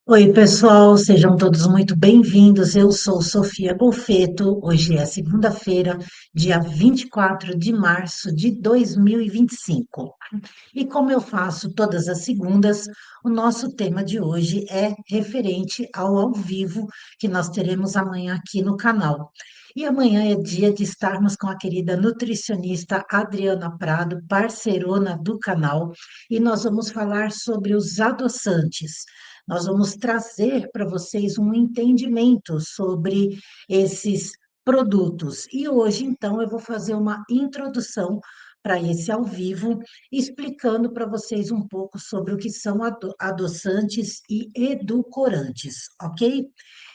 Oi, pessoal, sejam todos muito bem-vindos. Eu sou Sofia Golfeto. Hoje é segunda-feira, dia 24 de março de 2025. E como eu faço todas as segundas, o nosso tema de hoje é referente ao vivo que nós teremos amanhã aqui no canal. E amanhã é dia de estarmos com a querida nutricionista Adriana Prado, parceirona do canal, e nós vamos falar sobre os adoçantes. Nós vamos trazer para vocês um entendimento sobre esses produtos. E hoje, então, eu vou fazer uma introdução para esse ao vivo, explicando para vocês um pouco sobre o que são adoçantes e edulcorantes, ok?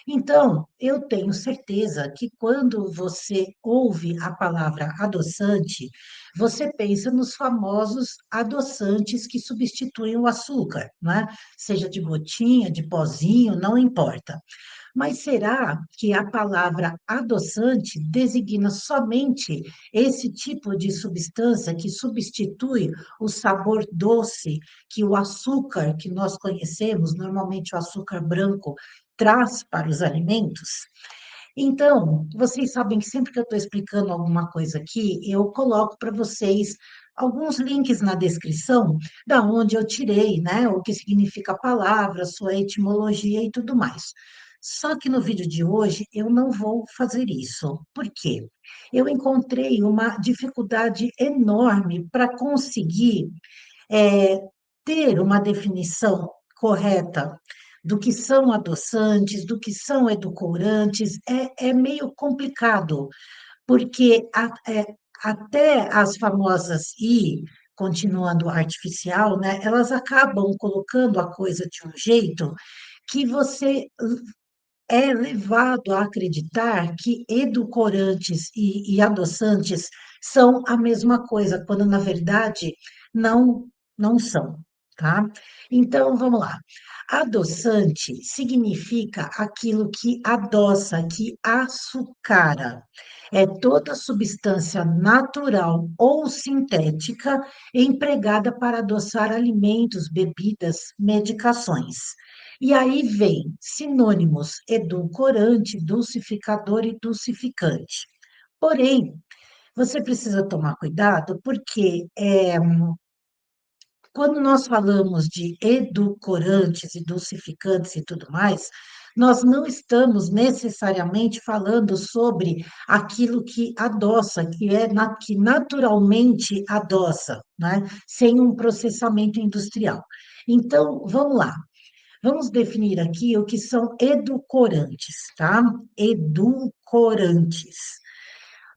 Então, eu tenho certeza que quando você ouve a palavra adoçante, você pensa nos famosos adoçantes que substituem o açúcar, né? Seja de gotinha, de pozinho, não importa. Mas será que a palavra adoçante designa somente esse tipo de substância que substitui o sabor doce que o açúcar que nós conhecemos, normalmente o açúcar branco, traz para os alimentos? Então, vocês sabem que sempre que eu estou explicando alguma coisa aqui, eu coloco para vocês alguns links na descrição da onde eu tirei, né? O que significa a palavra, sua etimologia e tudo mais. Só que no vídeo de hoje eu não vou fazer isso. Por quê? Eu encontrei uma dificuldade enorme para conseguir é, ter uma definição correta do que são adoçantes, do que são edulcorantes, é meio complicado, porque até as famosas continuando artificial, né, elas acabam colocando a coisa de um jeito que você é levado a acreditar que edulcorantes e adoçantes são a mesma coisa, quando na verdade não, não são, tá? Então, vamos lá. Adoçante significa aquilo que adoça, que açucara. É toda substância natural ou sintética empregada para adoçar alimentos, bebidas, medicações. E aí vem sinônimos: edulcorante, dulcificador e dulcificante. Porém, você precisa tomar cuidado, porque quando nós falamos de edulcorantes e dulcificantes e tudo mais, nós não estamos necessariamente falando sobre aquilo que adoça, que naturalmente adoça, né? Sem um processamento industrial. Então, vamos lá. Vamos definir aqui o que são edulcorantes, tá? Edulcorantes.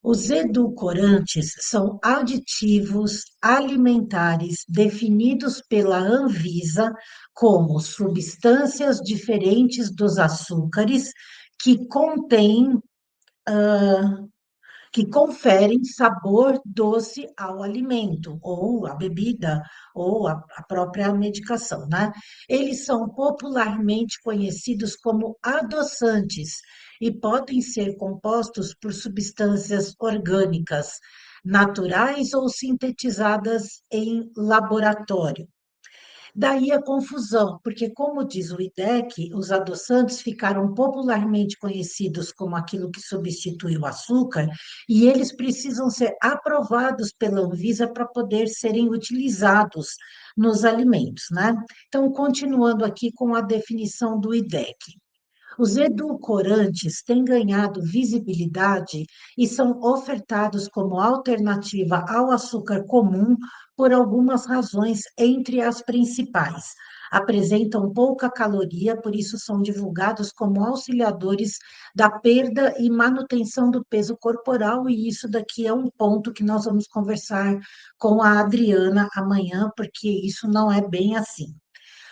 Os edulcorantes são aditivos alimentares definidos pela Anvisa como substâncias diferentes dos açúcares que contêm que conferem sabor doce ao alimento, ou à bebida, ou à própria medicação, né? Eles são popularmente conhecidos como adoçantes e podem ser compostos por substâncias orgânicas, naturais ou sintetizadas em laboratório. Daí a confusão, porque, como diz o IDEC, os adoçantes ficaram popularmente conhecidos como aquilo que substitui o açúcar, e eles precisam ser aprovados pela Anvisa para poder serem utilizados nos alimentos, né? Então, continuando aqui com a definição do IDEC. Os edulcorantes têm ganhado visibilidade e são ofertados como alternativa ao açúcar comum por algumas razões, entre as principais. Apresentam pouca caloria, por isso são divulgados como auxiliadores da perda e manutenção do peso corporal, e isso daqui é um ponto que nós vamos conversar com a Adriana amanhã, porque isso não é bem assim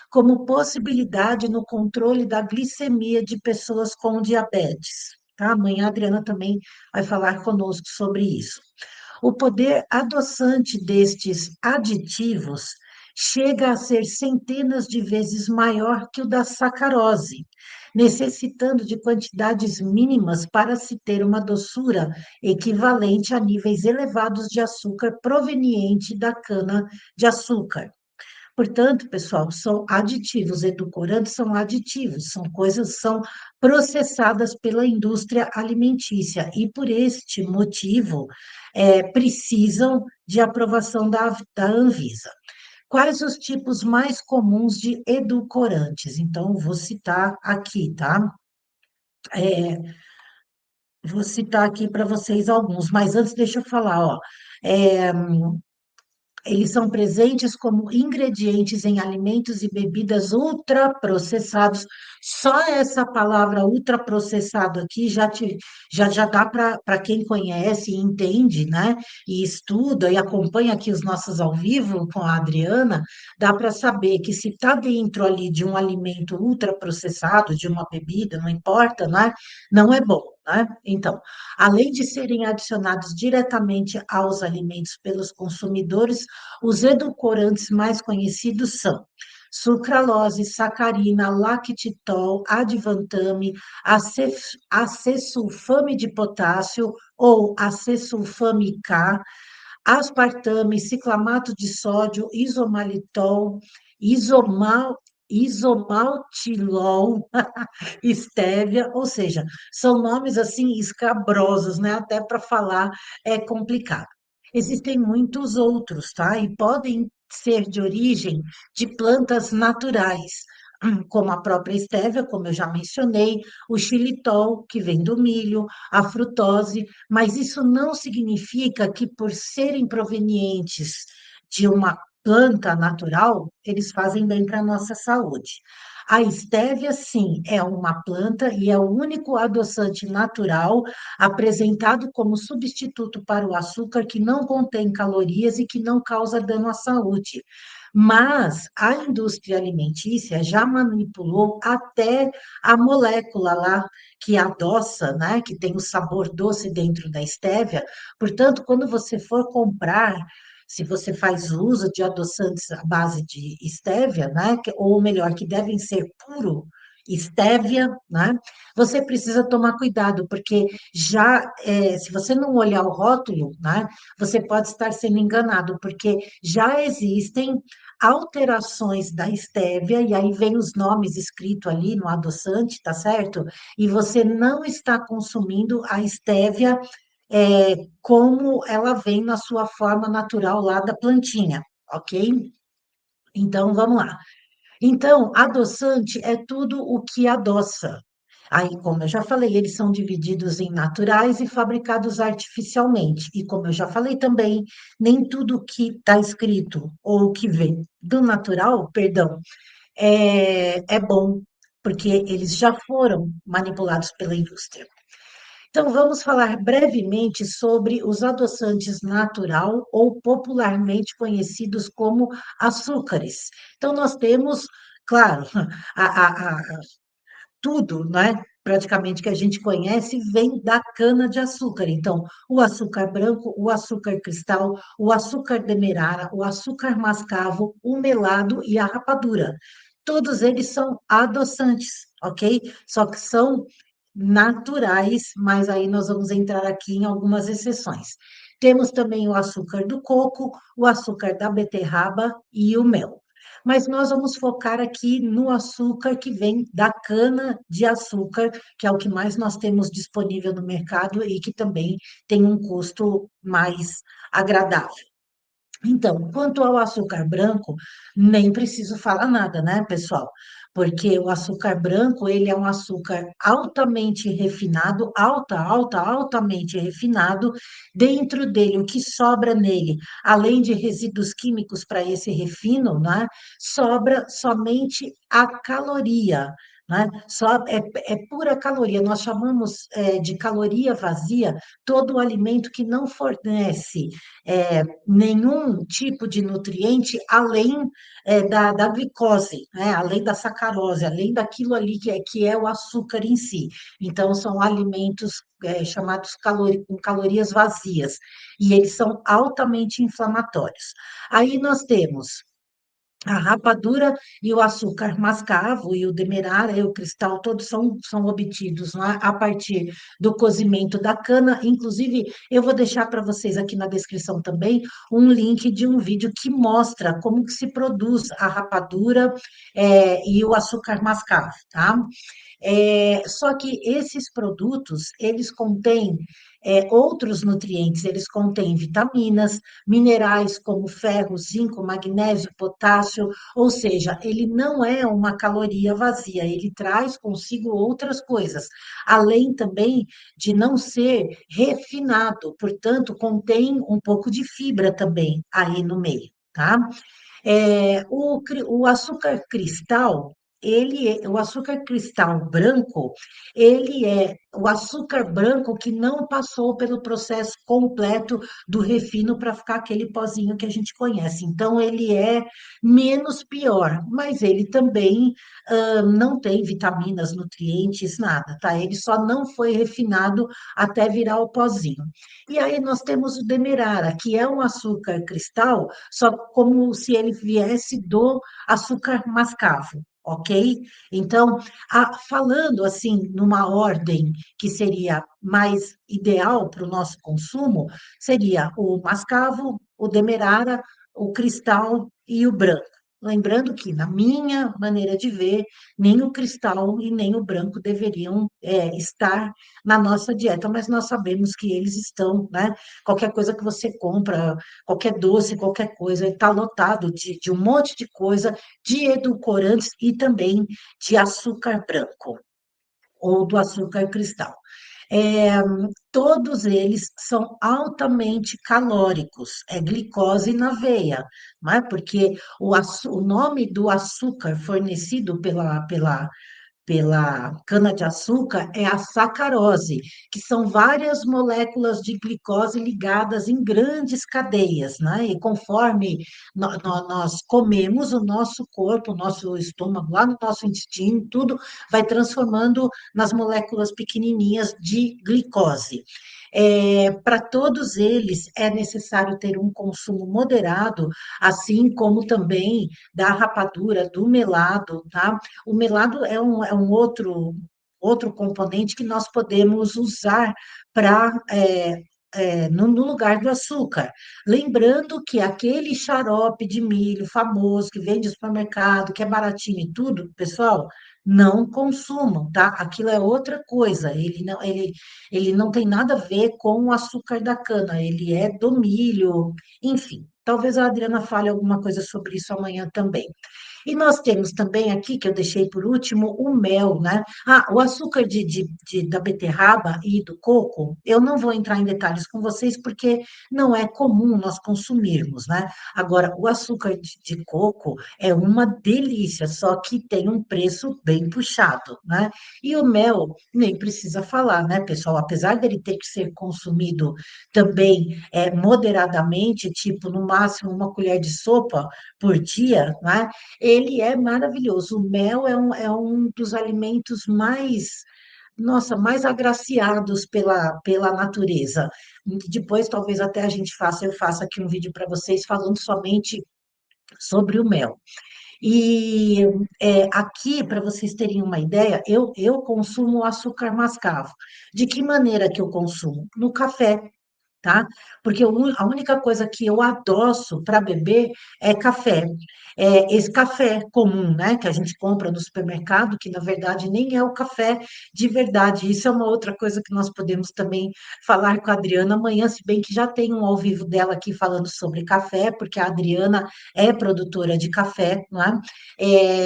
como possibilidade no controle da glicemia de pessoas com diabetes. Tá? Amanhã a Adriana também vai falar conosco sobre isso. O poder adoçante destes aditivos chega a ser centenas de vezes maior que o da sacarose, necessitando de quantidades mínimas para se ter uma doçura equivalente a níveis elevados de açúcar proveniente da cana de açúcar. Portanto, pessoal, são aditivos, edulcorantes são aditivos, são coisas, são processadas pela indústria alimentícia e por este motivo precisam de aprovação da Anvisa. Quais os tipos mais comuns de edulcorantes? Então, vou citar aqui, tá? É, vou citar aqui para vocês alguns, mas antes deixa eu falar, ó. É, eles são presentes como ingredientes em alimentos e bebidas ultraprocessados. Só essa palavra ultraprocessado aqui já dá para quem conhece e entende, né? E estuda e acompanha aqui os nossos ao vivo com a Adriana, dá para saber que se está dentro ali de um alimento ultraprocessado, de uma bebida, não importa, né? Não é bom. Né? Então, além de serem adicionados diretamente aos alimentos pelos consumidores, os edulcorantes mais conhecidos são sucralose, sacarina, lactitol, advantame, acesulfame de potássio ou acesulfame K, aspartame, ciclamato de sódio, isomalitol, isomal, isomaltilol, estévia, ou seja, são nomes assim escabrosos, né? Até para falar é complicado. Existem muitos outros, tá? E podem ser de origem de plantas naturais, como a própria estévia, como eu já mencionei, o xilitol, que vem do milho, a frutose, mas isso não significa que, por serem provenientes de uma planta natural, eles fazem bem para a nossa saúde. A estévia, sim, é uma planta e é o único adoçante natural apresentado como substituto para o açúcar que não contém calorias e que não causa dano à saúde. Mas a indústria alimentícia já manipulou até a molécula lá que adoça, né, que tem o sabor doce dentro da estévia. Portanto, quando você for comprar, se você faz uso de adoçantes à base de estévia, né, ou melhor, que devem ser puro estévia, né, você precisa tomar cuidado, porque já, se você não olhar o rótulo, né, você pode estar sendo enganado, porque já existem alterações da estévia, e aí vem os nomes escritos ali no adoçante, tá certo? E você não está consumindo a estévia como ela vem na sua forma natural lá da plantinha, ok? Então, vamos lá. Então, adoçante é tudo o que adoça. Aí, como eu já falei, eles são divididos em naturais e fabricados artificialmente. E como eu já falei também, nem tudo que está escrito ou que vem do natural, perdão, é bom, porque eles já foram manipulados pela indústria. Então, vamos falar brevemente sobre os adoçantes natural ou popularmente conhecidos como açúcares. Então, nós temos, claro, tudo, né? Praticamente que a gente conhece vem da cana-de-açúcar. Então, o açúcar branco, o açúcar cristal, o açúcar demerara, o açúcar mascavo, o melado e a rapadura. Todos eles são adoçantes, ok? Só que são naturais, mas aí nós vamos entrar aqui em algumas exceções. Temos também o açúcar do coco, o açúcar da beterraba e o mel. Mas nós vamos focar aqui no açúcar que vem da cana de açúcar, que é o que mais nós temos disponível no mercado e que também tem um custo mais agradável. Então, quanto ao açúcar branco, nem preciso falar nada, né, pessoal? Porque o açúcar branco, ele é um açúcar altamente refinado, altamente refinado. Dentro dele, o que sobra nele, além de resíduos químicos para esse refino, né, sobra somente a caloria. Né? É pura caloria. Nós chamamos de caloria vazia todo o alimento que não fornece nenhum tipo de nutriente além da glicose, né? Além da sacarose, além daquilo ali que é o açúcar em si. Então, são alimentos chamados com calorias vazias, e eles são altamente inflamatórios. Aí nós temos A rapadura e o açúcar mascavo e o demerara e o cristal, todos são obtidos, né, a partir do cozimento da cana. Inclusive, eu vou deixar para vocês aqui na descrição também um link de um vídeo que mostra como que se produz a rapadura, e o açúcar mascavo, tá? Só que esses produtos, eles contêm outros nutrientes, eles contêm vitaminas, minerais como ferro, zinco, magnésio, potássio, ou seja, ele não é uma caloria vazia, ele traz consigo outras coisas, além também de não ser refinado, portanto, contém um pouco de fibra também aí no meio, tá? O açúcar cristal, o açúcar cristal branco, ele é o açúcar branco que não passou pelo processo completo do refino para ficar aquele pozinho que a gente conhece. Então, ele é menos pior, mas ele também não tem vitaminas, nutrientes, nada, tá? Ele só não foi refinado até virar o pozinho. E aí nós temos o demerara, que é um açúcar cristal só como se ele viesse do açúcar mascavo, ok? Então, falando assim, numa ordem que seria mais ideal para o nosso consumo, seria o mascavo, o demerara, o cristal e o branco. Lembrando que, na minha maneira de ver, nem o cristal e nem o branco deveriam estar na nossa dieta, mas nós sabemos que eles estão, né? Qualquer coisa que você compra, qualquer doce, qualquer coisa, está lotado de um monte de coisa, de edulcorantes e também de açúcar branco ou do açúcar cristal. É, todos eles são altamente calóricos, é glicose na veia, não é? Porque o nome do açúcar fornecido pela cana-de-açúcar é a sacarose, que são várias moléculas de glicose ligadas em grandes cadeias, né? E conforme nós comemos, o nosso corpo, o nosso estômago, lá no nosso intestino, tudo vai transformando nas moléculas pequenininhas de glicose. Para todos eles é necessário ter um consumo moderado, assim como também da rapadura, do melado, tá? O melado é um outro componente que nós podemos usar para no lugar do açúcar. Lembrando que aquele xarope de milho famoso que vende no supermercado, que é baratinho e tudo, pessoal, não consumam, tá? Aquilo é outra coisa. Ele não tem nada a ver com o açúcar da cana, ele é do milho, enfim. Talvez a Adriana fale alguma coisa sobre isso amanhã também. E nós temos também aqui, que eu deixei por último, o mel, né? Ah, o açúcar da beterraba e do coco, eu não vou entrar em detalhes com vocês, porque não é comum nós consumirmos, né? Agora, o açúcar de coco é uma delícia, só que tem um preço bem puxado, né? E o mel, nem precisa falar, né, pessoal? Apesar dele ter que ser consumido também moderadamente, tipo, no máximo uma colher de sopa por dia, né? Ele é maravilhoso. O mel é um dos alimentos mais, nossa, mais agraciados pela natureza. Depois, talvez até eu faça aqui um vídeo para vocês falando somente sobre o mel. E aqui, para vocês terem uma ideia, eu consumo açúcar mascavo. De que maneira que eu consumo? No café, tá? Porque a única coisa que eu adoço para beber é café. Esse café comum, né, que a gente compra no supermercado, que na verdade nem é o café de verdade. Isso é uma outra coisa que nós podemos também falar com a Adriana amanhã, se bem que já tem um ao vivo dela aqui falando sobre café, porque a Adriana é produtora de café, não é?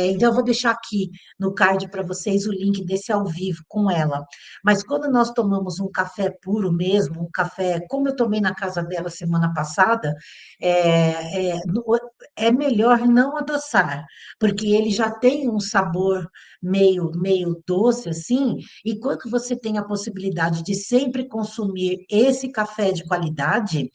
Então eu vou deixar aqui no card para vocês o link desse ao vivo com ela. Mas quando nós tomamos um café puro mesmo, um café, como eu tomei na casa dela semana passada, é melhor não adoçar, porque ele já tem um sabor meio doce assim, e quando você tem a possibilidade de sempre consumir esse café de qualidade,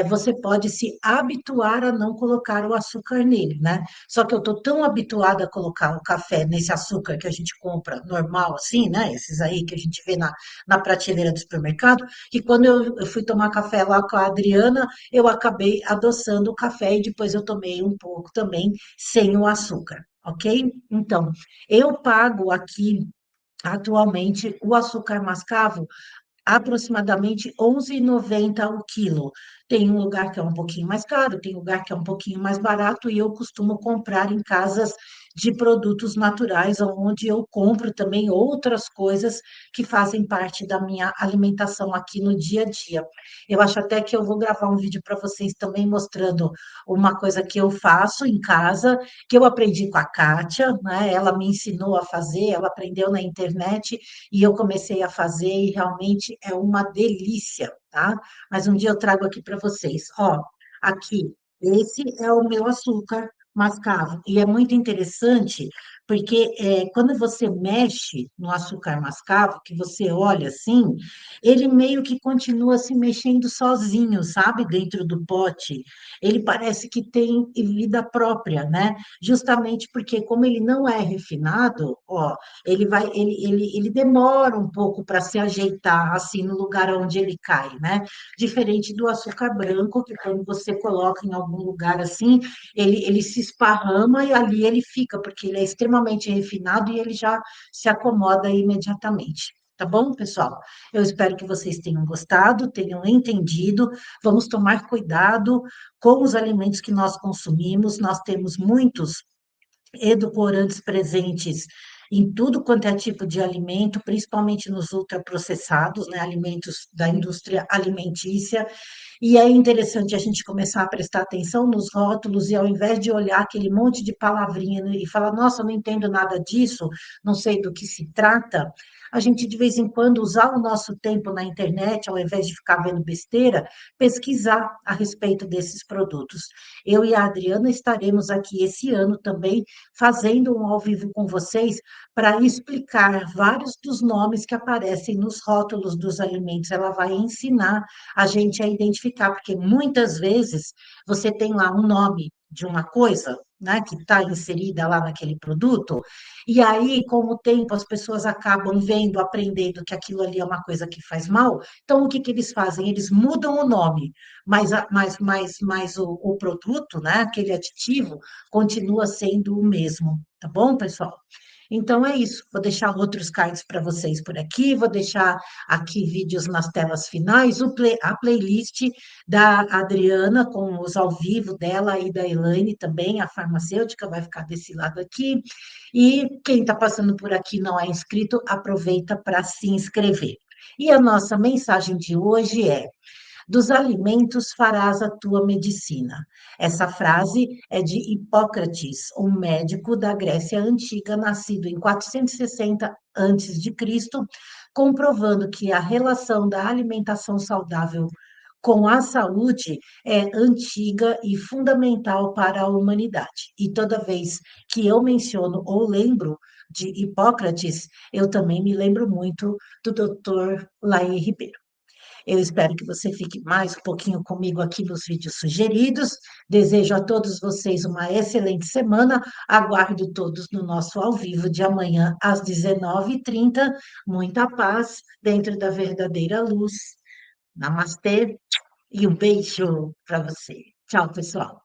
você pode se habituar a não colocar o açúcar nele, né? Só que eu tô tão habituada a colocar o café nesse açúcar que a gente compra normal, assim, né? Esses aí que a gente vê na prateleira do supermercado, que quando eu fui tomar café lá com a Adriana, eu acabei adoçando o café e depois eu tomei um pouco também sem o açúcar, ok? Então, eu pago aqui atualmente o açúcar mascavo aproximadamente 11,90 o quilo. Tem um lugar que é um pouquinho mais caro, tem lugar que é um pouquinho mais barato, e eu costumo comprar em casas de produtos naturais, onde eu compro também outras coisas que fazem parte da minha alimentação aqui no dia a dia. Eu acho até que eu vou gravar um vídeo para vocês também mostrando uma coisa que eu faço em casa, que eu aprendi com a Kátia, né? Ela me ensinou a fazer, ela aprendeu na internet e eu comecei a fazer e realmente é uma delícia, tá? Mas um dia eu trago aqui para vocês. Ó, aqui, esse é o meu açúcar mascavo. E é muito interessante porque quando você mexe no açúcar mascavo, que você olha assim, ele meio que continua se mexendo sozinho, sabe? Dentro do pote. Ele parece que tem vida própria, né? Justamente porque, como ele não é refinado, ó, ele demora um pouco para se ajeitar assim no lugar onde ele cai, né? Diferente do açúcar branco, que quando você coloca em algum lugar assim, ele se esparrama e ali ele fica, porque ele é extremamente refinado e ele já se acomoda imediatamente. Tá bom, pessoal? Eu espero que vocês tenham gostado, tenham entendido. Vamos tomar cuidado com os alimentos que nós consumimos. Nós temos muitos edulcorantes presentes em tudo quanto é tipo de alimento, principalmente nos ultraprocessados, né, alimentos da indústria alimentícia, e é interessante a gente começar a prestar atenção nos rótulos e ao invés de olhar aquele monte de palavrinha né, e falar, nossa, eu não entendo nada disso, não sei do que se trata, a gente de vez em quando usar o nosso tempo na internet, ao invés de ficar vendo besteira, pesquisar a respeito desses produtos. Eu e a Adriana estaremos aqui esse ano também fazendo um ao vivo com vocês para explicar vários dos nomes que aparecem nos rótulos dos alimentos. Ela vai ensinar a gente a identificar, porque muitas vezes você tem lá um nome de uma coisa, né, que está inserida lá naquele produto, e aí, com o tempo, as pessoas acabam vendo, aprendendo que aquilo ali é uma coisa que faz mal, então o que que eles fazem? Eles mudam o nome, mas o produto, né, aquele aditivo, continua sendo o mesmo, tá bom, pessoal? Então é isso. Vou deixar outros cards para vocês por aqui, vou deixar aqui vídeos nas telas finais, a playlist da Adriana com os ao vivo dela e da Elaine também, a farmacêutica, vai ficar desse lado aqui. E quem está passando por aqui não é inscrito, aproveita para se inscrever. E a nossa mensagem de hoje é: dos alimentos farás a tua medicina. Essa frase é de Hipócrates, um médico da Grécia Antiga, nascido em 460 antes de Cristo, comprovando que a relação da alimentação saudável com a saúde é antiga e fundamental para a humanidade. E toda vez que eu menciono ou lembro de Hipócrates, eu também me lembro muito do Dr. Laí Ribeiro. Eu espero que você fique mais um pouquinho comigo aqui nos vídeos sugeridos. Desejo a todos vocês uma excelente semana. Aguardo todos no nosso ao vivo de amanhã às 19h30. Muita paz dentro da verdadeira luz. Namastê e um beijo para você. Tchau, pessoal.